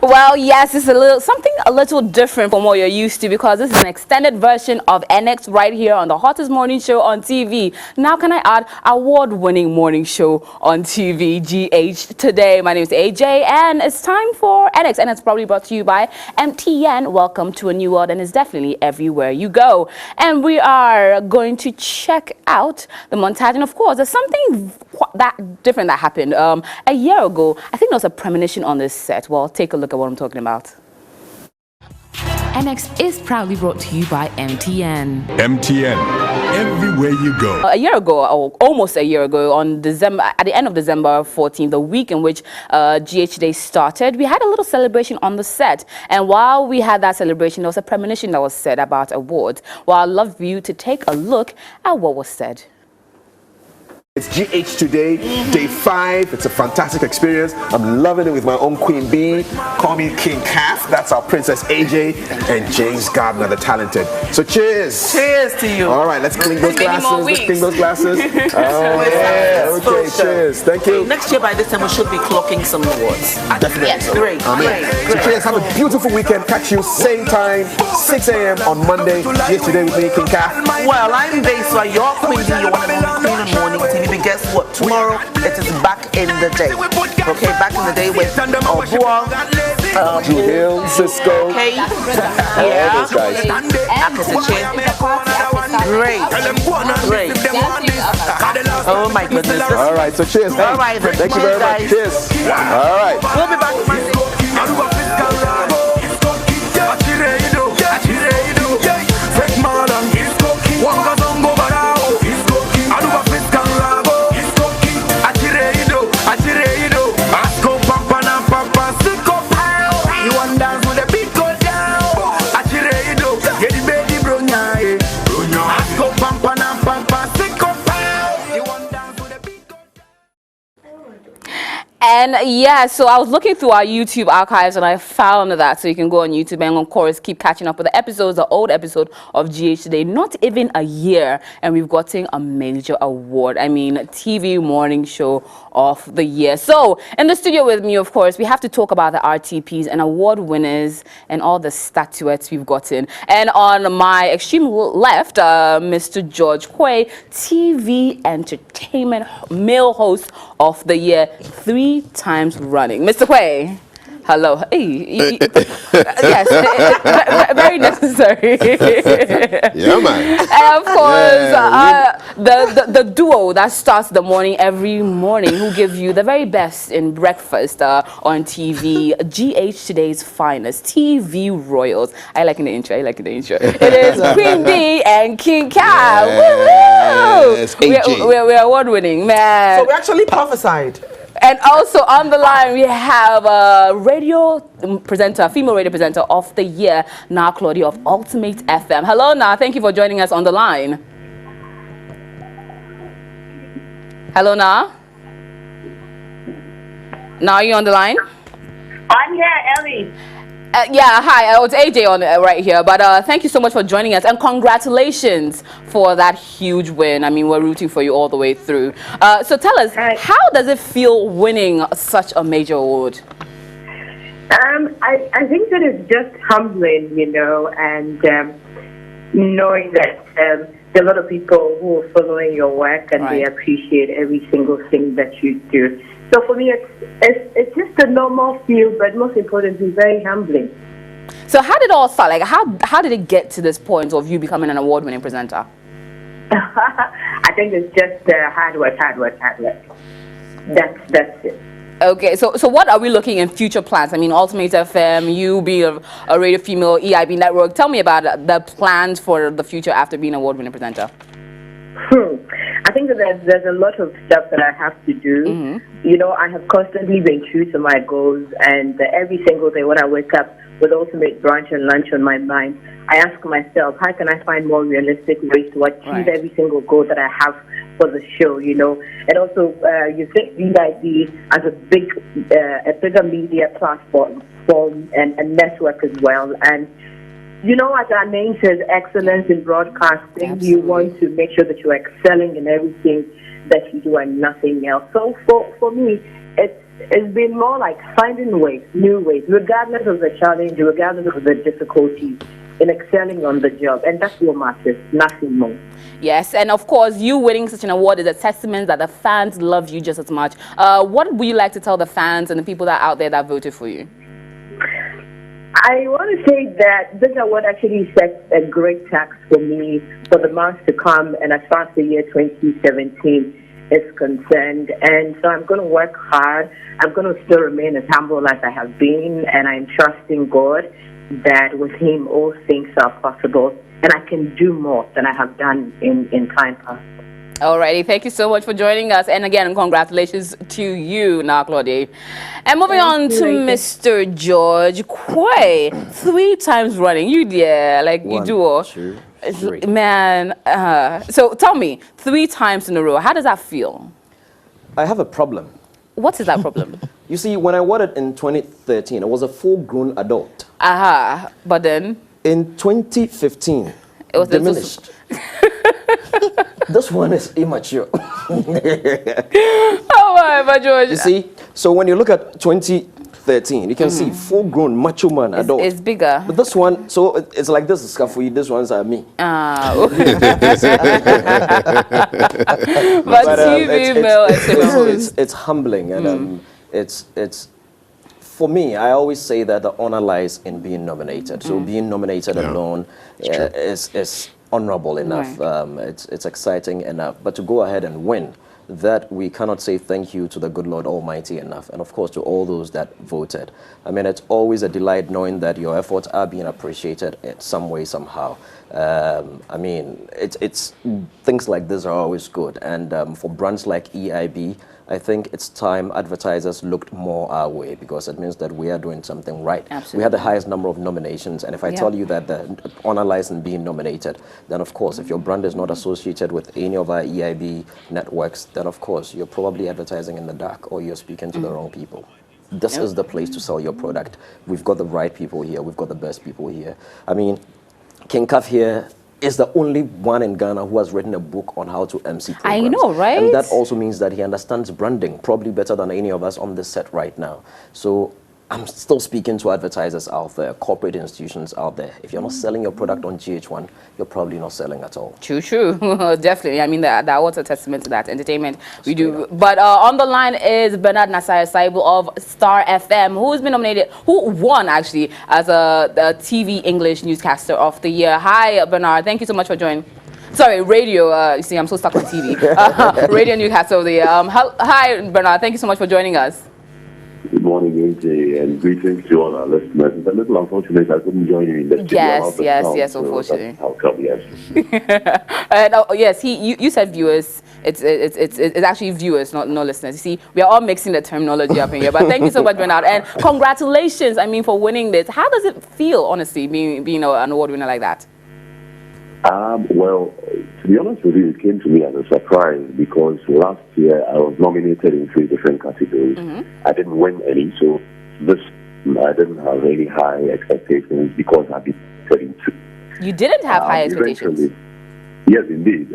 Well, yes, it's something a little different from what you're used to because this is an extended version of NX right here on the hottest morning show on TV. Now, can I add award-winning morning show on TV, GH today. My name is AJ, and it's time for NX, and it's probably brought to you by MTN. Welcome to a new world, and it's definitely everywhere you go. And we are going to check out the montage, and of course, there's something that different that happened a year ago. I think there was a premonition on this set. Well, take a look at what I'm talking about. NX is proudly brought to you by MTN. MTN, everywhere you go. A year ago, or almost a year ago, at the end of December 14th, the week in which GH Day started, we had a little celebration on the set. And while we had that celebration, there was a premonition that was said about awards. Well, I'd love you to take a look at what was said. It's GH today, day 5. It's a fantastic experience. I'm loving it with my own Queen Bee. Call me King Calf. That's our Princess AJ and James Gardner, the talented. So cheers. Cheers to you. All right, let's clean those glasses. Let's clean those glasses. Oh, yeah. Okay, cheers. Thank you. Next year by this time we should be clocking some awards. Definitely. Yes. Great. So cheers. Have a beautiful weekend. Catch you same time, 6 a.m. on Monday. GH today with me, King Calf. Well, I'm Baswa, your Queen Bee, your one and only Queen of Morning TV. But guess what? Tomorrow it is back in the day. Okay, back in the day with ODONKOR, Drew Hill, Cisco. Okay. Yeah. All those guys. Great. Great. Oh my goodness. All right, so cheers. Hey, all right. Thank you very much. Cheers. All right. We'll be back Monday. And yeah, so I was looking through our YouTube archives and I found that. So you can go on YouTube and of course keep catching up with the episodes, the old episode of GH Today. Not even a year and we've gotten a major award. I mean, TV morning show of the year. So in the studio with me, of course, we have to talk about the RTPs and award winners and all the statuettes we've gotten. And on my extreme left, Mr. George Quay, TV entertainment male host of the year 3 times running. Mr. Quay, hello. Hey, yes, very necessary. Yeah, man. And of course, the duo that starts the morning every morning, who give you the very best in breakfast on TV, GH Today's finest, TV Royals. I like the intro. It is Queen Bee and King Cal. Yes, we're award-winning, man. So we actually prophesied. And also on the line, we have a radio presenter, female radio presenter of the year, KLORDEY of Ultimate FM. Hello, Na. Thank you for joining us on the line. Hello, Na. Na, are you on the line? I'm here, Ellie. Yeah, hi. It's AJ on right here. But thank you so much for joining us. And congratulations for that huge win. I mean, we're rooting for you all the way through. So tell us, how does it feel winning such a major award? I think that it's just humbling, you know, and knowing that there are a lot of people who are following your work and they appreciate every single thing that you do. So for me, it's just a normal feel, but most importantly, very humbling. So how did it all start? Like, how did it get to this point of you becoming an award-winning presenter? I think it's just hard work. That's it. Okay, so what are we looking in future plans? I mean, Ultimate FM, you being a radio female EIB network. Tell me about the plans for the future after being an award-winning presenter. I think that there's a lot of stuff that I have to do. You know, I have constantly been true to my goals, and every single day when I wake up with Ultimate Brunch and Lunch on my mind, I ask myself, how can I find more realistic ways to achieve every single goal that I have for the show, you know? And also, you think VID as a bigger media platform and network as well. And you know, as our name says, excellence in broadcasting. Absolutely. You want to make sure that you're excelling in everything that you do and nothing else. So for me, it's It's been more like finding ways, new ways, regardless of the challenge, regardless of the difficulties, in excelling on the job. And that's what matters, nothing more. Yes, and of course, you winning such an award is a testament that the fans love you just as much. What would you like to tell the fans and the people that are out there that voted for you? I want to say that this award actually sets a great tax for me for the months to come, and as far as the year 2017 is concerned. And so I'm going to work hard. I'm going to still remain as humble as I have been, and I'm trusting God that with Him all things are possible, and I can do more than I have done in time past. Alrighty, thank you so much for joining us, and again, congratulations to you, KLORDEY. And moving on to Mr. George Quay, 3 times running. You like 1, you do. 2, 3. Man, so tell me, 3 times in a row, how does that feel? I have a problem. What is that problem? You see, when I won it in 2013, I was a full-grown adult. But then? In 2015, it was diminished. This one is immature. Oh my, George. You see, so when you look at 2013, you can see full-grown macho man adult. It's bigger. But this one, so it's like this is for you. This one's me. But TV male, it's humbling, and it's. For me, I always say that the honor lies in being nominated. So being nominated alone is honorable enough. Right. It's exciting enough. But to go ahead and win, that we cannot say thank you to the good Lord Almighty enough. And of course, to all those that voted. I mean, it's always a delight knowing that your efforts are being appreciated in some way, somehow. I mean, it's things like this are always good. And for brands like EIB, I think it's time advertisers looked more our way, because it means that we are doing something right. Absolutely. We had the highest number of nominations, and if I tell you that the honor lies in being nominated, then of course, if your brand is not associated with any of our EIB networks, then of course, you're probably advertising in the dark, or you're speaking to the wrong people. This is the place to sell your product. We've got the right people here. We've got the best people here. I mean, King Kaf here is the only one in Ghana who has written a book on how to MC programs. I know, right? And that also means that he understands branding probably better than any of us on this set right now. So I'm still speaking to advertisers out there, corporate institutions out there. If you're not selling your product on GH1, you're probably not selling at all. True. Definitely. I mean, that was a testament to that entertainment we do. But on the line is Bernard Nasir SABUGH of Star FM, who's been nominated, who won actually as the TV English newscaster of the year. Hi, Bernard. Thank you so much for joining. Sorry, radio. You see, I'm so stuck on TV. Radio newscaster of the year. Hi, Bernard. Thank you so much for joining us. Good morning, AJ, and greetings to all our listeners. It's a little unfortunate I couldn't join you in the studio. Yes, unfortunately. How come, yes. And yes, you said viewers. It's actually viewers, not listeners. You see, we are all mixing the terminology up in here. But thank you so much, Bernard, and congratulations. I mean, for winning this. How does it feel, honestly, being an award winner like that? Well, to be honest with you, it came to me as a surprise because last year I was nominated in 3 different categories. I didn't win any, so this I didn't have any high expectations because I've been in 2. You didn't have high expectations? Yes, indeed.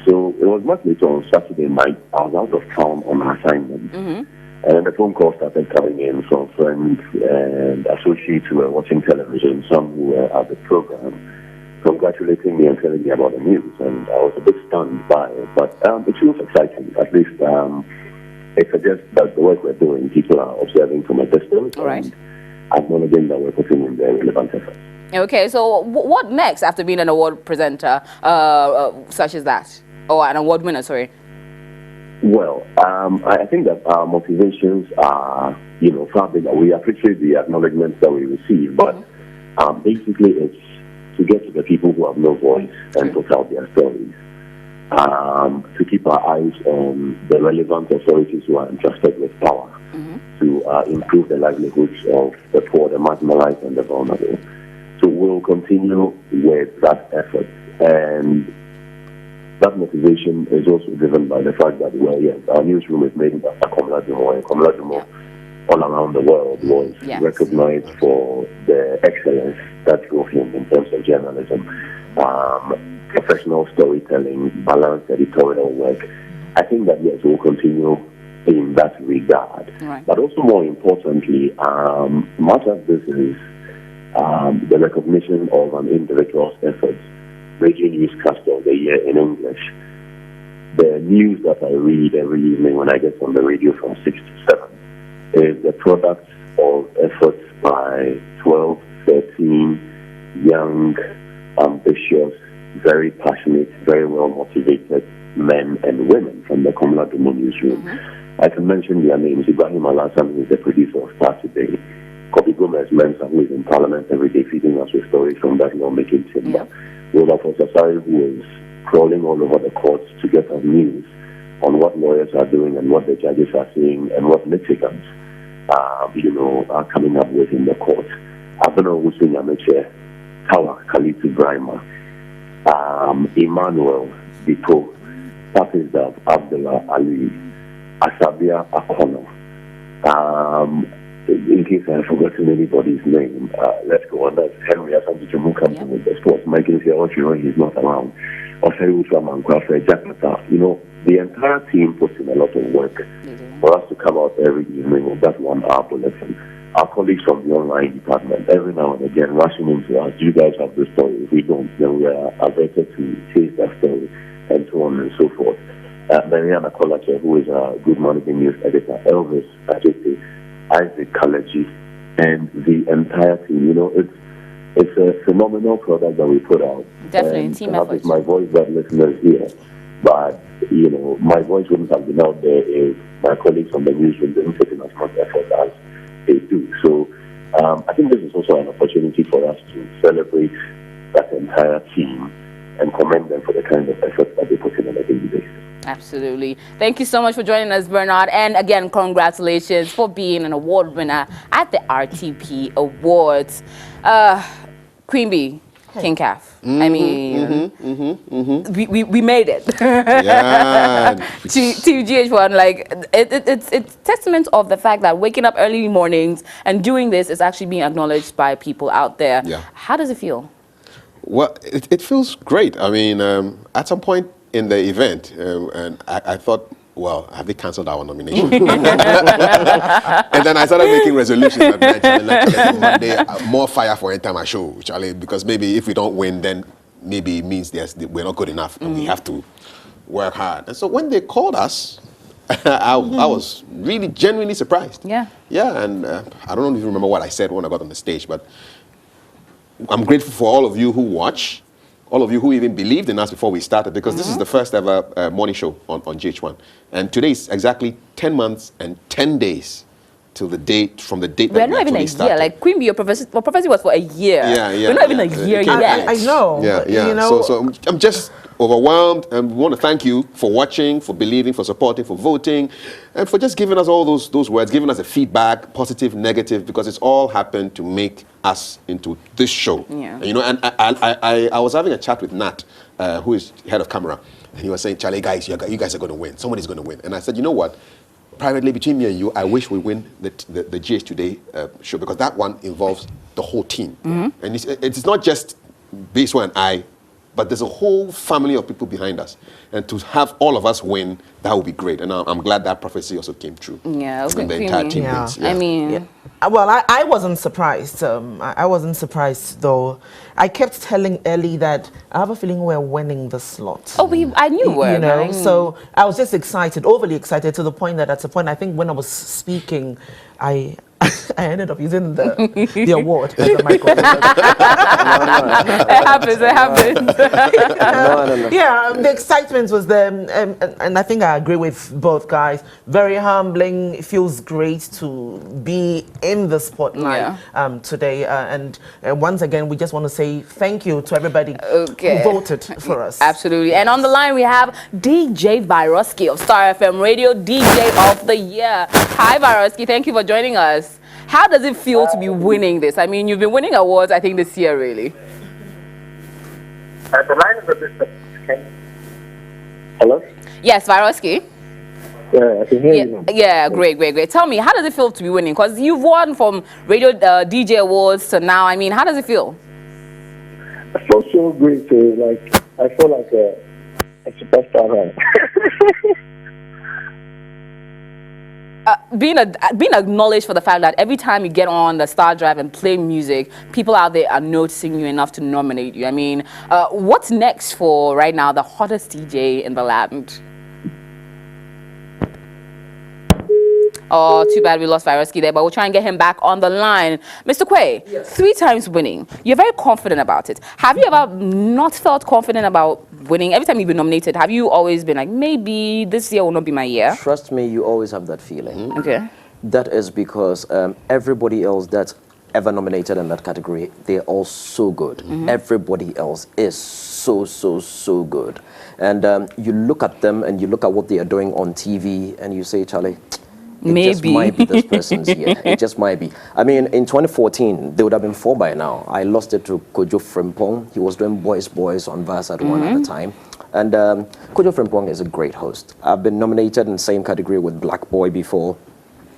So it was much later on Saturday night. I was out of town on assignment. And the phone calls started coming in from friends and associates who were watching television, some who were at the program, congratulating me and telling me about the news, and I was a bit stunned by it, but it feels exciting. At least it suggests that the work we're doing, people are observing from a distance, and acknowledging that we're putting in their relevant efforts. Okay, so what next after being an award presenter such as that, or an award winner? Sorry. Well, I think that our motivations are, far bigger. We appreciate the acknowledgements that we receive, but basically it's to get to the people who have no voice and put out their stories. To keep our eyes on the relevant authorities who are entrusted with power to improve the livelihoods of the poor, the marginalized, and the vulnerable. So we'll continue with that effort. And that motivation is also driven by the fact that, our newsroom is made by Komla all around the world was recognized for the excellence that drove him in terms of journalism, professional storytelling, balanced editorial work. I think that, yes, we'll continue in that regard. Right. But also more importantly, much of this is the recognition of an individual's efforts. Radio Newscaster of the Year in English. The news that I read every evening when I get on the radio from 6 to 7 is the product of efforts by 12, 13 young, ambitious, very passionate, very well motivated men and women from the Communal Domo newsroom. I can mention their names. Ibrahim Alassane, who is the producer of Start Today. Kobe Gomez Mensa, who is in Parliament every day feeding us with stories from that lawmaking chamber. Wilberforce Asari, who is crawling all over the courts to get us news on what lawyers are doing and what the judges are saying and what litigants, are coming up with in the court. Abeno Hussein Yameche, Tawa Khalid Brahima, Emmanuel Bito, Papizav Abdullah Ali, Asabia Akono. In case I have forgotten anybody's name, let's go on. That's Henry Asambichumu comes in with the sports. Mike is here, he's not around. The entire team puts in a lot of work for us to come out every evening with that 1 hour bulletin. Our colleagues from the online department, every now and again, rushing into us, do you guys have the story? If we don't, then we are averted to chase that story, and so on and so forth. Mariana Kolache, who is our Good Morning News editor, Elvis Ajete, Isaac Kalaji, and the entire team. It's a phenomenal product that we put out. Definitely, team effort. It's my voice that listeners hear, but my voice wouldn't have been out there if my colleagues from the newsroom didn't put in as much effort as they do. So I think this is also an opportunity for us to celebrate that entire team and commend them for the kind of effort that they put in on a daily basis. Absolutely. Thank you so much for joining us, Bernard. And again, congratulations for being an award winner at the RTP Awards. Queen Bee, King Calf. I mean, we made it. Yeah. to GH1, like, it's testament of the fact that waking up early mornings and doing this is actually being acknowledged by people out there. Yeah. How does it feel? Well, it feels great. I mean, at some point in the event, and I thought, well, have they cancelled our nomination? And then I started making resolutions at night, Monday, more fire for any time I show, Charlie, because maybe if we don't win, then maybe it means we're not good enough and we have to work hard. And so when they called us, I was really genuinely surprised. Yeah. Yeah, and I don't even remember what I said when I got on the stage, but I'm grateful for all of you who watch, all of you who even believed in us before we started, because this is the first ever morning show on GH1. And today is exactly 10 months and 10 days till the date, from the date that we actually started. Year. Like Queen Bee, your prophecy was for a year. Yeah. We're not even a year yet. I know. Yeah. So I'm just overwhelmed, and we want to thank you for watching, for believing, for supporting, for voting, and for just giving us all those words, giving us a feedback, positive, negative, because it's all happened to make us into this show. Yeah. And I was having a chat with Nat, who is head of camera, and he was saying, Charlie, guys, you guys are going to win. Somebody's going to win. And I said, you know what? Privately, between me and you, I wish we win the GH Today show, because that one involves the whole team. And it's not just Biswa and I, but there's a whole family of people behind us. And to have all of us win, that would be great. And I'm glad that prophecy also came true. Yeah, okay. And the entire team wins. Yeah. I mean... Well, I wasn't surprised. I wasn't surprised, though. I kept telling Ellie that I have a feeling we're winning the slot. Oh, I knew we were. So I was just excited, overly excited, to the point that at a point, I think when I was speaking, I ended up using the award as a microphone. It happens. Yeah, the excitement was there, and I think I agree with both guys. Very humbling. It feels great to be in the spotlight today. And once again, we just want to say thank you to everybody who voted for us. Absolutely. And on the line, we have DJ Viroski of Star FM Radio, DJ of the Year. Hi, Viroski. Thank you for joining us. How does it feel to be winning this? I mean, you've been winning awards, I think, this year, really. The line is a bit... Okay. Hello? Yes, Viroski. Yeah, I can hear you. Yeah, great. Tell me, how does it feel to be winning? Because you've won from Radio DJ Awards to now. I mean, how does it feel? I feel so great. I feel like a superstar. being acknowledged for the fact that every time you get on the Star Drive and play music, people out there are noticing you enough to nominate you. I mean, what's next for right now the hottest DJ in the land? Oh, too bad we lost Viruski there, but we'll try and get him back on the line. Mr. Quay, yes. 3 times winning. You're very confident about it. Have you ever not felt confident about winning? Every time you've been nominated, have you always been like, maybe this year will not be my year? Trust me, you always have that feeling. Okay. That is because everybody else that's ever nominated in that category, they're all so good. Everybody else is so good. And you look at them and you look at what they are doing on TV and you say, Charlie, it just might be this person's year. It just might be. I mean, in 2014, they would have been 4 by now. I lost it to Kojo Frimpong. He was doing Boys on Viasat 1 at the time. And Kojo Frimpong is a great host. I've been nominated in the same category with Black Boy before.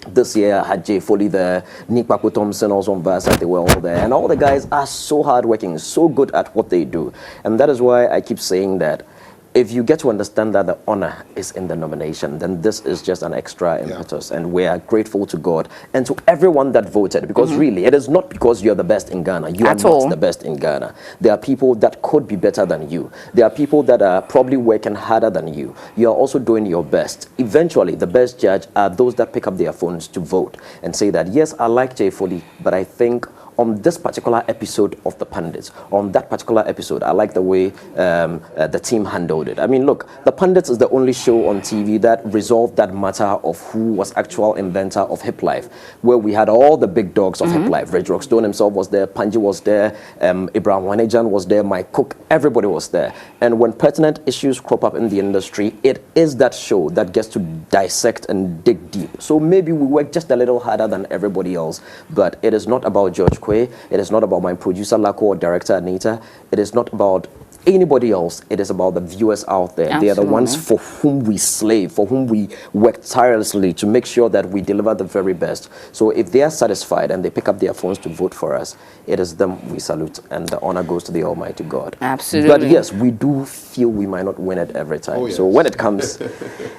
This year, I had Jay Foley there, Nick Paku Thompson also on Viasat. They were all there. And all the guys are so hardworking, so good at what they do. And that is why I keep saying that if you get to understand that the honor is in the nomination, then this is just an extra impetus. And we are grateful to God and to everyone that voted, because really, it is not because you're the best in Ghana. You are not the best in Ghana. There are people that could be better than you. There are people that are probably working harder than you. You are also doing your best. Eventually, the best judge are those that pick up their phones to vote and say that, yes, I like Jay Foley, but I think on this particular episode of The Pundits, on that particular episode, I like the way the team handled it. I mean, look, The Pundits is the only show on TV that resolved that matter of who was actual inventor of hip life, where we had all the big dogs of hip life. Reg Rockstone himself was there, Panji was there, Ibrahim Wanejan was there, Mike Cook, everybody was there. And when pertinent issues crop up in the industry, it is that show that gets to dissect and dig deep. So maybe we work just a little harder than everybody else, but it is not about George Quay. It is not about my producer Lako or director Anita. It is not about anybody else. It is about the viewers out there. Absolutely. They are the ones for whom we slave, for whom we work tirelessly to make sure that we deliver the very best. So if they are satisfied and they pick up their phones to vote for us, it is them we salute, and the honor goes to the Almighty God. Absolutely. But yes, we do feel we might not win it every time. Oh, yes. So when it comes,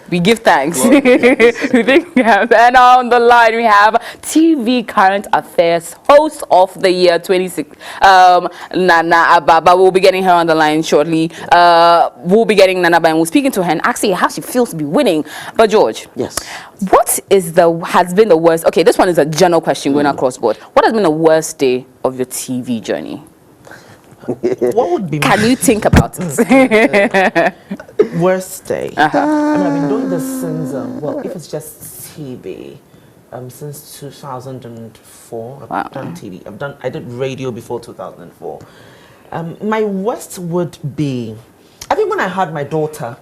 we give thanks. We think, and on the line we have TV Current Affairs Host of the Year 26, Nana Ababa. We'll be getting her on the line shortly. We'll be getting Nana and we're speaking to her and asking how she feels to be winning. But George, yes, what has been the worst? Okay, this one is a general question going across board. What has been the worst day of your TV journey? What would be? Can you think about it? Worst day. I mean, I've been doing this since well, if it's just TV, since 2004. I've done TV. I did radio before 2004. My worst would be, I think when I had my daughter,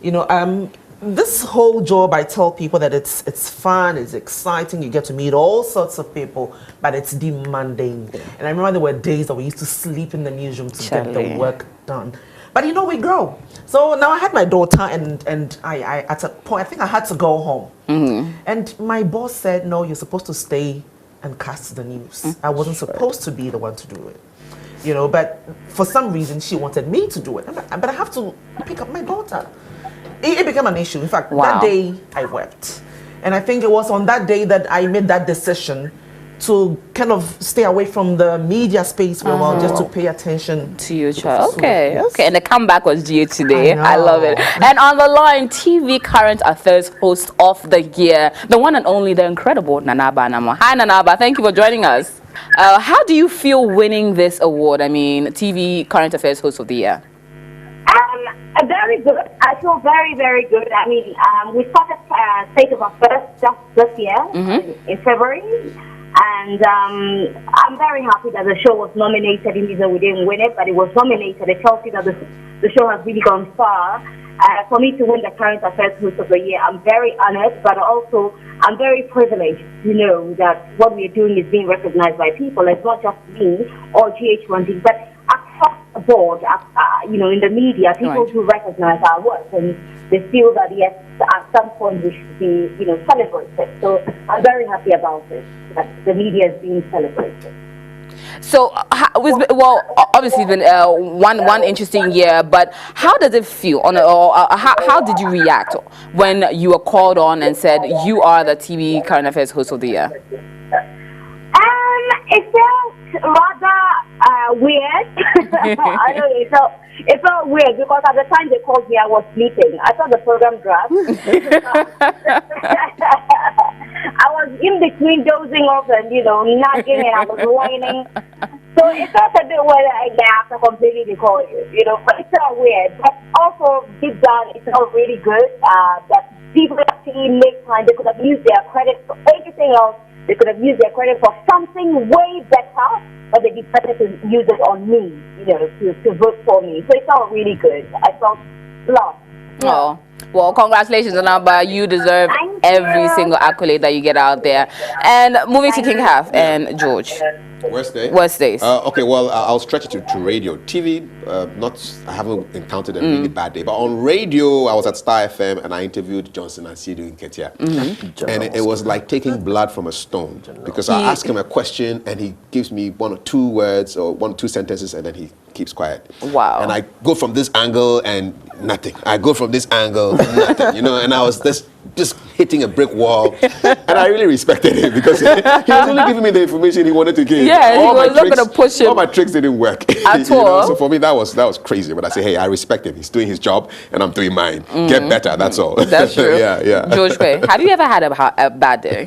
you know, this whole job, I tell people that it's fun, it's exciting, you get to meet all sorts of people, but it's demanding. And I remember there were days that we used to sleep in the newsroom to get the work done. But you know, we grow. So now I had my daughter, and I at a point, I think I had to go home. And my boss said, no, you're supposed to stay and cast the news. I wasn't supposed to be the one to do it. You know, but for some reason she wanted me to do it. But I have to pick up my daughter. It became an issue. In fact, that day I wept. And I think it was on that day that I made that decision to kind of stay away from the media space for a while, just to pay attention to your child. Okay, okay. And the comeback was GH today. I love it. And on the line, TV Current Affairs Host of the Year, the one and only, the incredible Nanaba ANAMOAH. Hi, Nanaba. Thank you for joining us. How do you feel winning this award? I mean, TV Current Affairs Host of the Year. Very good. I feel very, very good. I mean, we started State of Affairs just this year in February, and I'm very happy that the show was nominated. Even though we didn't win it, but it was nominated. It tells you that the show has really gone far. For me to win the Current Affairs Host of the Year, I'm very honored, but also I'm very privileged to know that what we're doing is being recognized by people. It's not just me or GH1, but across the board, you know, in the media, people who recognize our work, and they feel that, yes, at some point we should be, you know, celebrated. So I'm very happy about it, that the media is being celebrated. So So, obviously it's been one interesting year, but how does it feel? How did you react when you were called on and said you are the TV Current Affairs Host of the Year? It felt rather weird. I know it felt weird because at the time they called me, I was sleeping. I saw the program draft. I was in between dozing off and nagging, and I was whining. So it felt a bit weird after completely the call, but it felt weird. But also deep down, it felt really good that people actually made time. They could have used their credit for everything else. They could have used their credit for something way better, but they decided to use it on me, to vote for me. So it felt really good. I felt loved. Oh, well, congratulations, Anaba. You deserve every single accolade that you get out there. And moving to King Half and George. Worst days. Okay, well, I'll stretch it to radio. TV, I haven't encountered a really bad day. But on radio, I was at Star FM and I interviewed Johnson and Sidu in Ketia. And it was like taking blood from a stone. Because I ask him a question and he gives me one or two words or one or two sentences and then he keeps quiet. Wow. And I go from this angle and nothing. I go from this angle, nothing. And I was just hitting a brick wall. And I really respected him because he was only giving me the information he wanted to give. Yeah, he was not going to push him. All my tricks didn't work. At all. So for me, that was crazy. But I say, hey, I respect him. He's doing his job and I'm doing mine. Get better, that's all. That's true. Yeah. George Quay, have you ever had a bad day?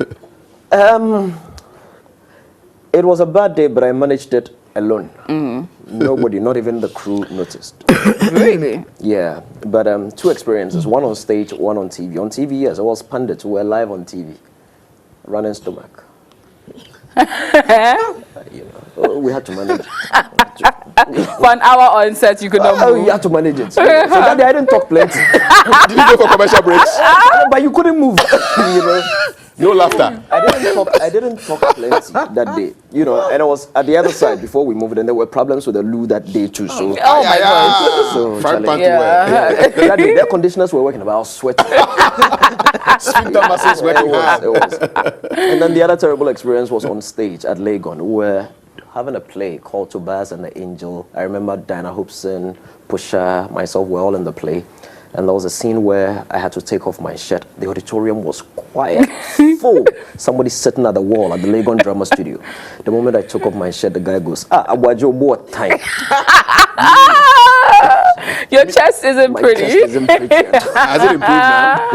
It was a bad day, but I managed it alone. Nobody, not even the crew, noticed. Really? Yeah, but two experiences, one on stage, one on TV. On TV, yes, I was pundits who were live on TV, running stomach. We had to manage. For an hour on set, you could not move. You had to manage it. So that day I didn't talk plenty. Did you go for commercial breaks? But you couldn't move. No laughter. I didn't talk plenty that day, and I was at the other side before we moved, and there were problems with the loo that day too. So oh my God! So that day, the air conditioners were working, but I was sweating. Sphincter muscles working hard. And then the other terrible experience was on stage at Legon. We were having a play called Tobias and the Angel. I remember Diana Hoopson, Pusha, myself were all in the play. And there was a scene where I had to take off my shirt. The auditorium was quiet, full. Somebody sitting at the wall at the Legon Drama Studio. The moment I took off my shirt, the guy goes, Abuajo, what time? Your chest isn't pretty. My chest isn't pretty. Has it improved now?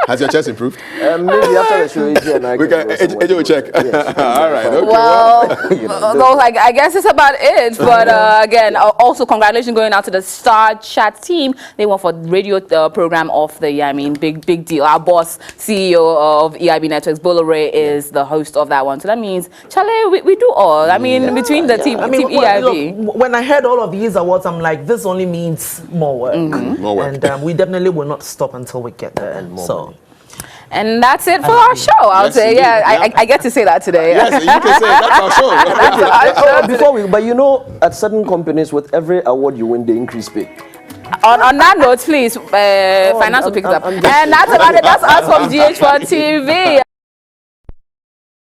Has your chest improved? Maybe after the show, AJ will check. Yes. All right. Okay. Well, I guess it's about it. But again, also congratulations going out to the Star Chat team. They won for radio program of the year. I mean, big deal. Our boss, CEO of EIB Networks, Bolore, is the host of that one. So that means, Chale, we do all. I mean, between the team EIB. Look, when I heard all of these awards, I'm like, this only means more work. More work. And we definitely will not stop until we get there. And that's it for our show. I'll say, I get to say that today. Yes, you can say that's our show. At certain companies, with every award you win, they increase pay. On that note, please, finance will pick it up. And that's about it. That's us from GH1 TV.